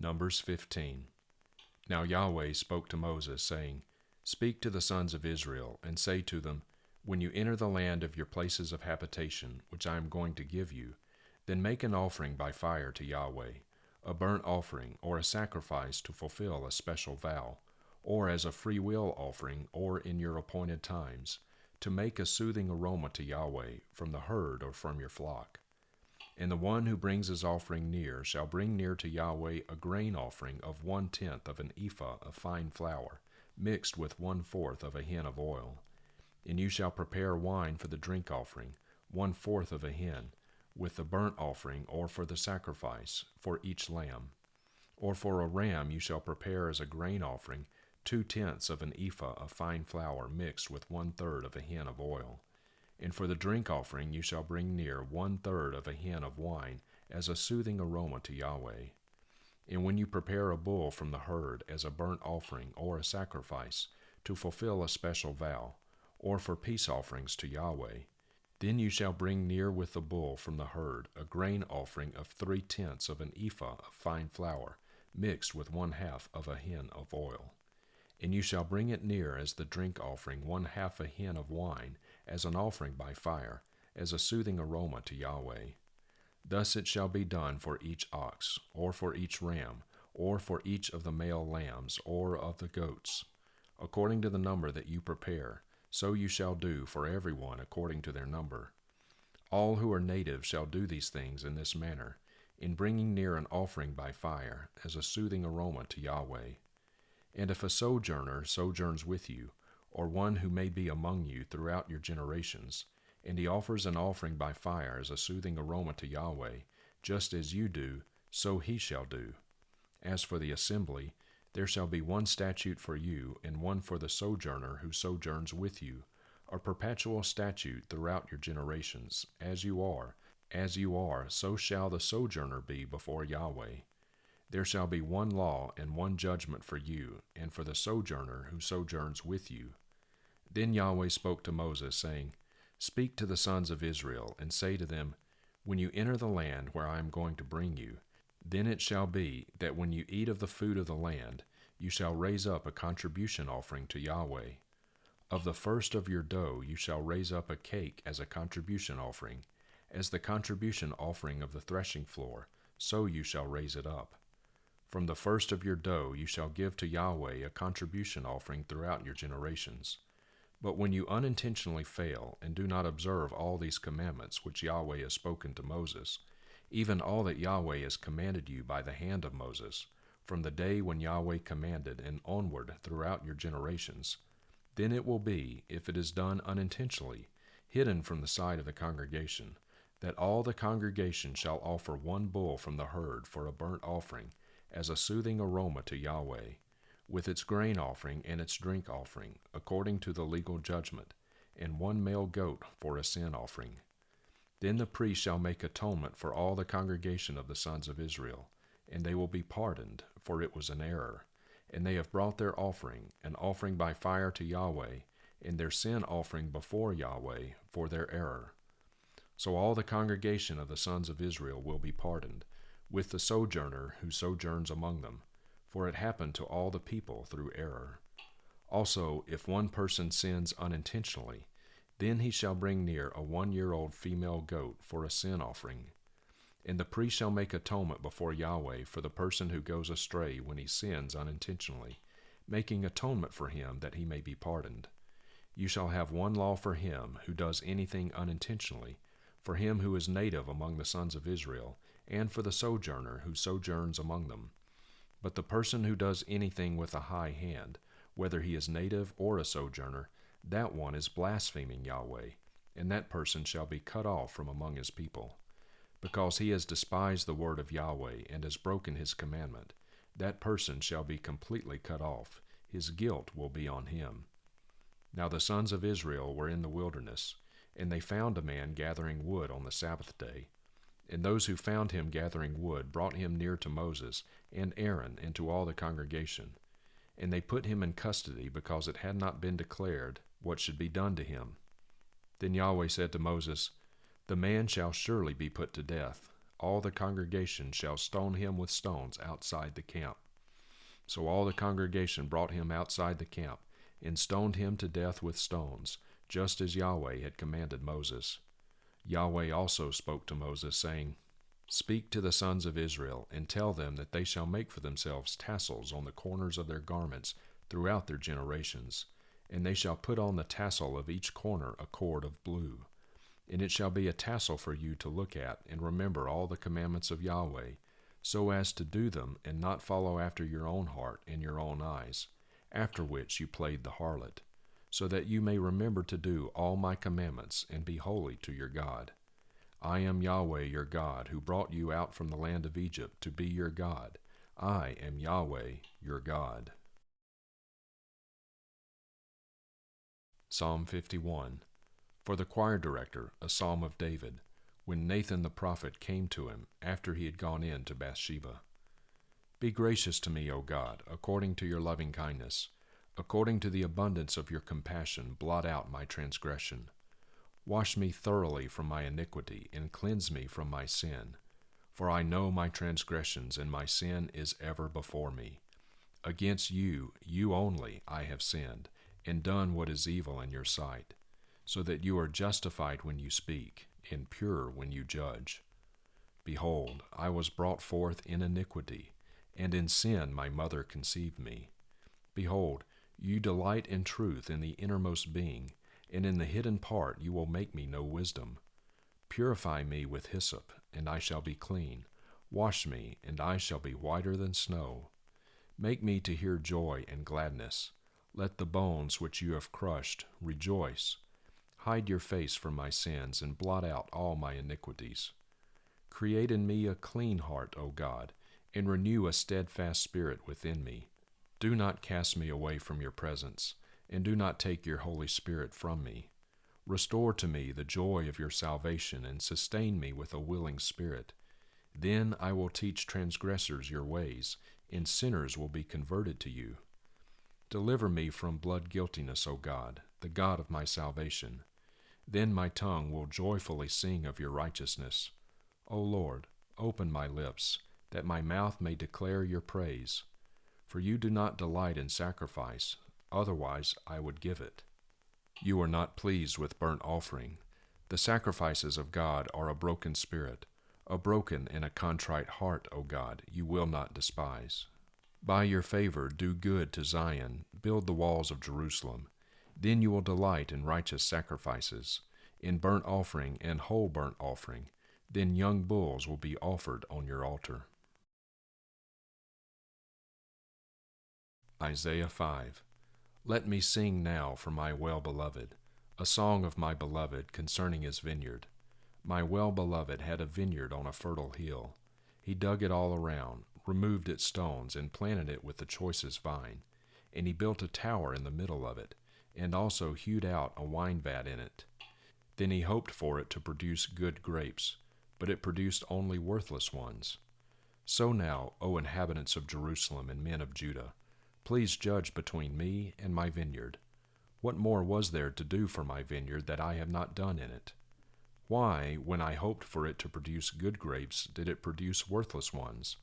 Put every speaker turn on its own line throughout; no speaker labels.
Numbers 15. Now Yahweh spoke to Moses, saying, Speak to the sons of Israel, and say to them, When you enter the land of your places of habitation, which I am going to give you, then make an offering by fire to Yahweh, a burnt offering, or a sacrifice to fulfill a special vow, or as a freewill offering, or in your appointed times, to make a soothing aroma to Yahweh from the herd or from your flock. And the one who brings his offering near shall bring near to Yahweh a grain offering of 1/10 of an ephah of fine flour, mixed with 1/4 of a hin of oil. And you shall prepare wine for the drink offering, 1/4 of a hin, with the burnt offering or for the sacrifice, for each lamb. Or for a ram you shall prepare as a grain offering 2/10 of an ephah of fine flour mixed with 1/3 of a hin of oil. And for the drink offering you shall bring near 1/3 of a hin of wine as a soothing aroma to Yahweh. And when you prepare a bull from the herd as a burnt offering or a sacrifice to fulfill a special vow, or for peace offerings to Yahweh, then you shall bring near with the bull from the herd a grain offering of 3/10 of an ephah of fine flour mixed with 1/2 of a hin of oil. And you shall bring it near as the drink offering 1/2 a hin of wine, as an offering by fire, as a soothing aroma to Yahweh. Thus it shall be done for each ox, or for each ram, or for each of the male lambs, or of the goats. According to the number that you prepare, so you shall do for everyone according to their number. All who are natives shall do these things in this manner, in bringing near an offering by fire, as a soothing aroma to Yahweh. And if a sojourner sojourns with you, or one who may be among you throughout your generations, and he offers an offering by fire as a soothing aroma to Yahweh, just as you do, so he shall do. As for the assembly, there shall be one statute for you, and one for the sojourner who sojourns with you, a perpetual statute throughout your generations. As you are, so shall the sojourner be before Yahweh. There shall be one law and one judgment for you, and for the sojourner who sojourns with you. Then Yahweh spoke to Moses, saying, Speak to the sons of Israel, and say to them, When you enter the land where I am going to bring you, then it shall be that when you eat of the food of the land, you shall raise up a contribution offering to Yahweh. Of the first of your dough you shall raise up a cake as a contribution offering, as the contribution offering of the threshing floor, so you shall raise it up. From the first of your dough you shall give to Yahweh a contribution offering throughout your generations. But when you unintentionally fail and do not observe all these commandments which Yahweh has spoken to Moses, even all that Yahweh has commanded you by the hand of Moses, from the day when Yahweh commanded and onward throughout your generations, then it will be, if it is done unintentionally, hidden from the sight of the congregation, that all the congregation shall offer one bull from the herd for a burnt offering, as a soothing aroma to Yahweh, with its grain offering and its drink offering, according to the legal judgment, and one male goat for a sin offering. Then the priest shall make atonement for all the congregation of the sons of Israel, and they will be pardoned, for it was an error. And they have brought their offering, an offering by fire to Yahweh, and their sin offering before Yahweh for their error. So all the congregation of the sons of Israel will be pardoned, with the sojourner who sojourns among them, for it happened to all the people through error. Also, if one person sins unintentionally, then he shall bring near a 1-year-old female goat for a sin offering. And the priest shall make atonement before Yahweh for the person who goes astray when he sins unintentionally, making atonement for him that he may be pardoned. You shall have one law for him who does anything unintentionally, for him who is native among the sons of Israel, and for the sojourner who sojourns among them. But the person who does anything with a high hand, whether he is native or a sojourner, that one is blaspheming Yahweh, and that person shall be cut off from among his people. Because he has despised the word of Yahweh and has broken his commandment, that person shall be completely cut off. His guilt will be on him. Now the sons of Israel were in the wilderness, and they found a man gathering wood on the Sabbath day. And those who found him gathering wood brought him near to Moses and Aaron and to all the congregation. And they put him in custody because it had not been declared what should be done to him. Then Yahweh said to Moses, The man shall surely be put to death. all the congregation shall stone him with stones outside the camp. So all the congregation brought him outside the camp, and stoned him to death with stones, just as Yahweh had commanded Moses. Yahweh also spoke to Moses, saying, Speak to the sons of Israel, and tell them that they shall make for themselves tassels on the corners of their garments throughout their generations, and they shall put on the tassel of each corner a cord of blue. And it shall be a tassel for you to look at, and remember all the commandments of Yahweh, so as to do them, and not follow after your own heart and your own eyes, after which you played the harlot, so that you may remember to do all my commandments, and be holy to your God. I am Yahweh your God, who brought you out from the land of Egypt to be your God. I am Yahweh your God. Psalm 51. For the choir director, a psalm of David, when Nathan the prophet came to him after he had gone in to Bathsheba. Be gracious to me, O God, according to your loving kindness. According to the abundance of your compassion, blot out my transgression. Wash me thoroughly from my iniquity, and cleanse me from my sin. For I know my transgressions, and my sin is ever before me. Against you, you only, I have sinned, and done what is evil in your sight, so that you are justified when you speak, and pure when you judge. Behold, I was brought forth in iniquity, and in sin my mother conceived me. Behold, you delight in truth in the innermost being, and in the hidden part you will make me know wisdom. Purify me with hyssop, and I shall be clean. Wash me, and I shall be whiter than snow. Make me to hear joy and gladness. Let the bones which you have crushed rejoice. Hide your face from my sins, and blot out all my iniquities. Create in me a clean heart, O God, and renew a steadfast spirit within me. Do not cast me away from your presence, and do not take your Holy Spirit from me. Restore to me the joy of your salvation, and sustain me with a willing spirit. Then I will teach transgressors your ways, and sinners will be converted to you. Deliver me from blood guiltiness, O God, the God of my salvation. Then my tongue will joyfully sing of your righteousness. O Lord, open my lips, that my mouth may declare your praise. For you do not delight in sacrifice, otherwise I would give it. You are not pleased with burnt offering. The sacrifices of God are a broken spirit. A broken and a contrite heart, O God, you will not despise. By your favor do good to Zion, build the walls of Jerusalem. Then you will delight in righteous sacrifices, in burnt offering and whole burnt offering. Then young bulls will be offered on your altar. Isaiah 5. Let me sing now for my well-beloved, a song of my beloved concerning his vineyard. My well-beloved had a vineyard on a fertile hill. He dug it all around, removed its stones, and planted it with the choicest vine. And he built a tower in the middle of it, and also hewed out a wine vat in it. Then he hoped for it to produce good grapes, but it produced only worthless ones. So now, O inhabitants of Jerusalem and men of Judah, please judge between me and my vineyard. What more was there to do for my vineyard that I have not done in it? Why, when I hoped for it to produce good grapes, did it produce worthless ones?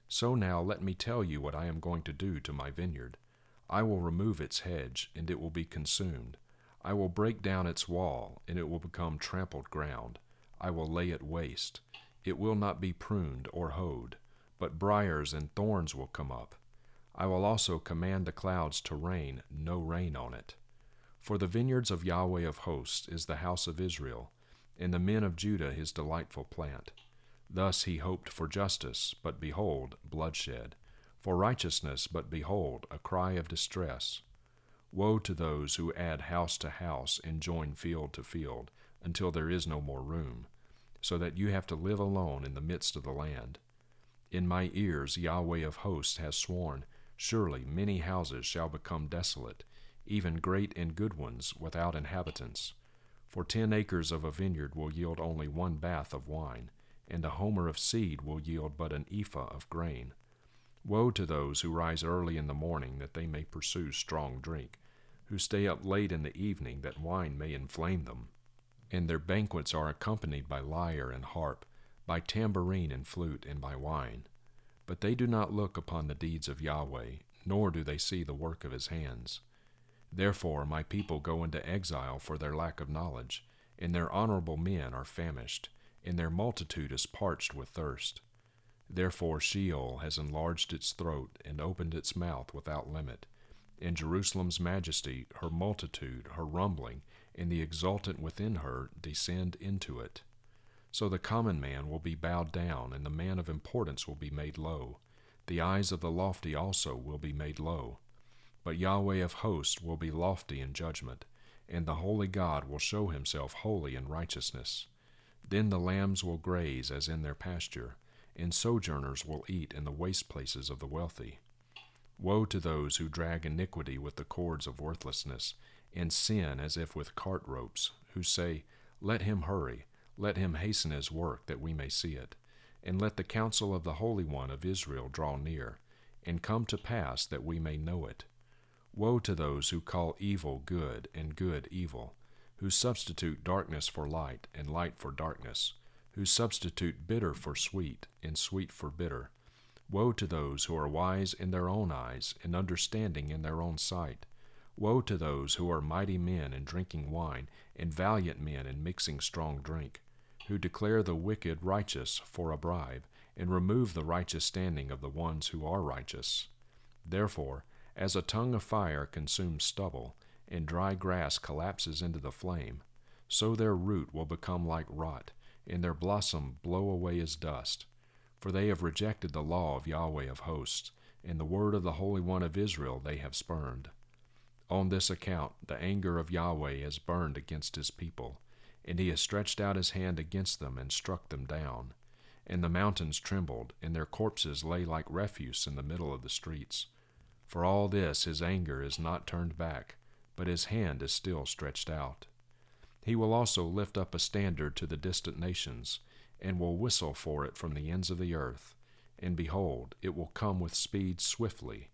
So now let me tell you what I am going to do to my vineyard. I will remove its hedge, and it will be consumed. I will break down its wall, and it will become trampled ground. I will lay it waste. It will not be pruned or hoed, but briars and thorns will come up. I will also command the clouds to rain no rain on it. For the vineyards of Yahweh of hosts is the house of Israel, and the men of Judah his delightful plant. Thus he hoped for justice, but behold, bloodshed; for righteousness, but behold, a cry of distress. Woe to those who add house to house and join field to field, until there is no more room, so that you have to live alone in the midst of the land. In my ears Yahweh of hosts has sworn, surely many houses shall become desolate, even great and good ones without inhabitants. For 10 acres of a vineyard will yield only 1 bath of wine, and a homer of seed will yield but an ephah of grain. Woe to those who rise early in the morning that they may pursue strong drink, who stay up late in the evening that wine may inflame them. And their banquets are accompanied by lyre and harp, by tambourine and flute and by wine. But they do not look upon the deeds of Yahweh, nor do they see the work of his hands. Therefore my people go into exile for their lack of knowledge, and their honorable men are famished, and their multitude is parched with thirst. Therefore Sheol has enlarged its throat and opened its mouth without limit, and Jerusalem's majesty, her multitude, her rumbling, and the exultant within her descend into it. So the common man will be bowed down, and the man of importance will be made low. The eyes of the lofty also will be made low. But Yahweh of hosts will be lofty in judgment, and the holy God will show himself holy in righteousness. Then the lambs will graze as in their pasture, and sojourners will eat in the waste places of the wealthy. Woe to those who drag iniquity with the cords of worthlessness, and sin as if with cart ropes, who say, Let him hurry, let him hasten his work, that we may see it. And let the counsel of the Holy One of Israel draw near, and come to pass, that we may know it. Woe to those who call evil good, and good evil, who substitute darkness for light, and light for darkness, who substitute bitter for sweet, and sweet for bitter. Woe to those who are wise in their own eyes, and understanding in their own sight. Woe to those who are mighty men in drinking wine, and valiant men in mixing strong drink, who declare the wicked righteous for a bribe, and remove the righteous standing of the ones who are righteous. Therefore, as a tongue of fire consumes stubble, and dry grass collapses into the flame, so their root will become like rot, and their blossom blow away as dust. For they have rejected the law of Yahweh of hosts, and the word of the Holy One of Israel they have spurned. On this account the anger of Yahweh has burned against his people, and he has stretched out his hand against them and struck them down. And the mountains trembled, and their corpses lay like refuse in the middle of the streets. For all this his anger is not turned back, but his hand is still stretched out. He will also lift up a standard to the distant nations, and will whistle for it from the ends of the earth. And behold, it will come with speed swiftly.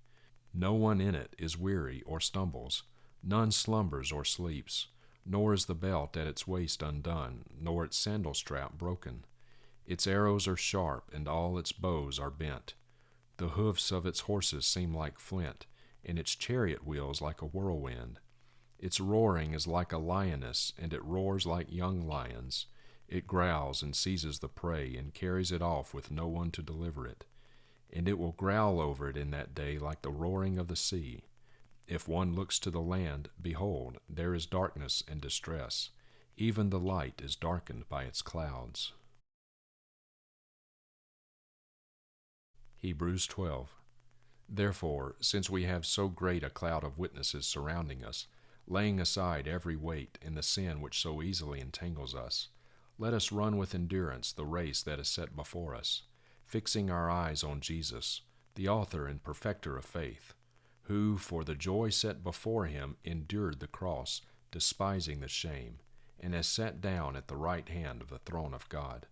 No one in it is weary or stumbles, none slumbers or sleeps, nor is the belt at its waist undone, nor its sandal strap broken. Its arrows are sharp, and all its bows are bent. The hoofs of its horses seem like flint, and its chariot wheels like a whirlwind. Its roaring is like a lioness, and it roars like young lions. It growls and seizes the prey, and carries it off with no one to deliver it. And it will growl over it in that day like the roaring of the sea. If one looks to the land, behold, there is darkness and distress. Even the light is darkened by its clouds. Hebrews 12. Therefore, since we have so great a cloud of witnesses surrounding us, laying aside every weight and the sin which so easily entangles us, let us run with endurance the race that is set before us, fixing our eyes on Jesus, the author and perfecter of faith, who, for the joy set before him, endured the cross, despising the shame, and has sat down at the right hand of the throne of God.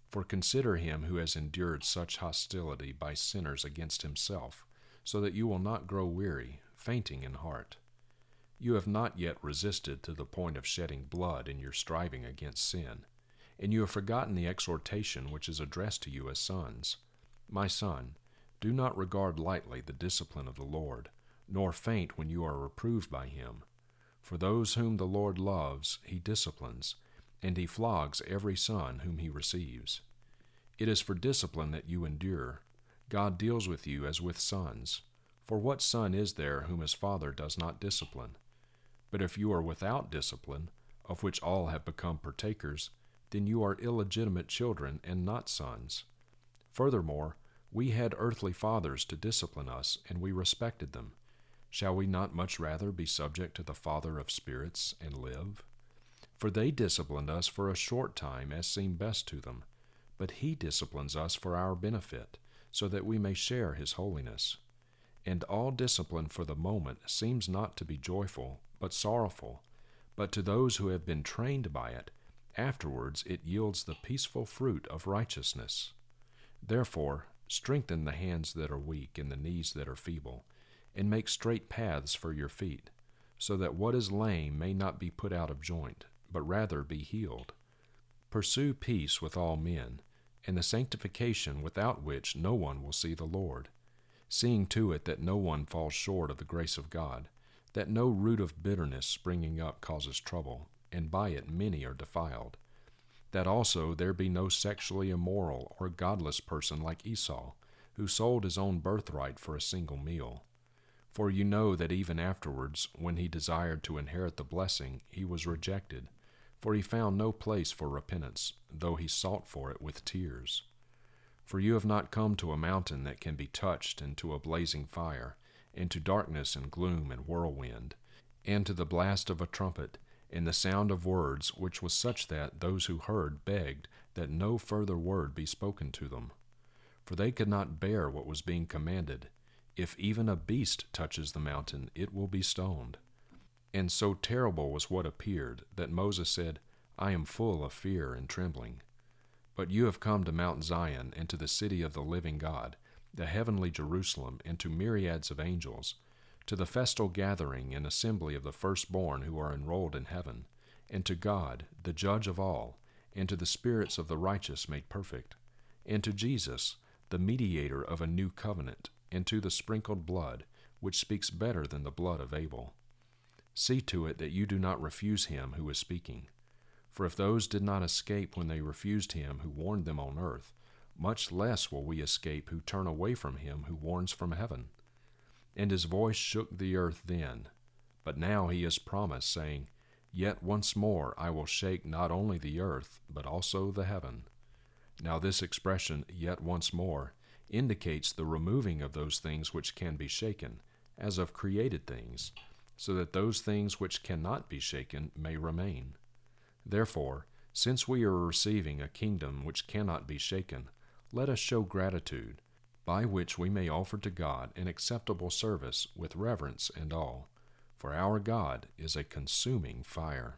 For consider him who has endured such hostility by sinners against himself, so that you will not grow weary, fainting in heart. You have not yet resisted to the point of shedding blood in your striving against sin, and you have forgotten the exhortation which is addressed to you as sons. My son, do not regard lightly the discipline of the Lord, nor faint when you are reproved by him. For those whom the Lord loves he disciplines, and he flogs every son whom he receives. It is for discipline that you endure. God deals with you as with sons. For what son is there whom his father does not discipline? But if you are without discipline, of which all have become partakers, then you are illegitimate children and not sons. Furthermore, we had earthly fathers to discipline us, and we respected them. Shall we not much rather be subject to the Father of spirits and live? For they disciplined us for a short time as seemed best to them, but he disciplines us for our benefit, so that we may share his holiness. And all discipline for the moment seems not to be joyful, but sorrowful. But to those who have been trained by it, afterwards it yields the peaceful fruit of righteousness. Therefore, strengthen the hands that are weak and the knees that are feeble, and make straight paths for your feet, so that what is lame may not be put out of joint, but rather be healed. Pursue peace with all men, and the sanctification without which no one will see the Lord, seeing to it that no one falls short of the grace of God, that no root of bitterness springing up causes trouble, and by it many are defiled, that also there be no sexually immoral or godless person like Esau, who sold his own birthright for a single meal. For you know that even afterwards, when he desired to inherit the blessing, he was rejected, for he found no place for repentance, though he sought for it with tears. For you have not come to a mountain that can be touched, and to a blazing fire, and to darkness and gloom and whirlwind, and to the blast of a trumpet, and the sound of words, which was such that those who heard begged that no further word be spoken to them. For they could not bear what was being commanded. If even a beast touches the mountain, it will be stoned. And so terrible was what appeared, that Moses said, I am full of fear and trembling. But you have come to Mount Zion, and to the city of the living God, the heavenly Jerusalem, and to myriads of angels, to the festal gathering and assembly of the firstborn who are enrolled in heaven, and to God, the judge of all, and to the spirits of the righteous made perfect, and to Jesus, the mediator of a new covenant, and to the sprinkled blood, which speaks better than the blood of Abel. See to it that you do not refuse him who is speaking. For if those did not escape when they refused him who warned them on earth, much less will we escape who turn away from him who warns from heaven. And his voice shook the earth then. But now he has promised, saying, Yet once more I will shake not only the earth, but also the heaven. Now this expression, yet once more, indicates the removing of those things which can be shaken, as of created things, so that those things which cannot be shaken may remain. Therefore, since we are receiving a kingdom which cannot be shaken, let us show gratitude, by which we may offer to God an acceptable service with reverence and awe, for our God is a consuming fire.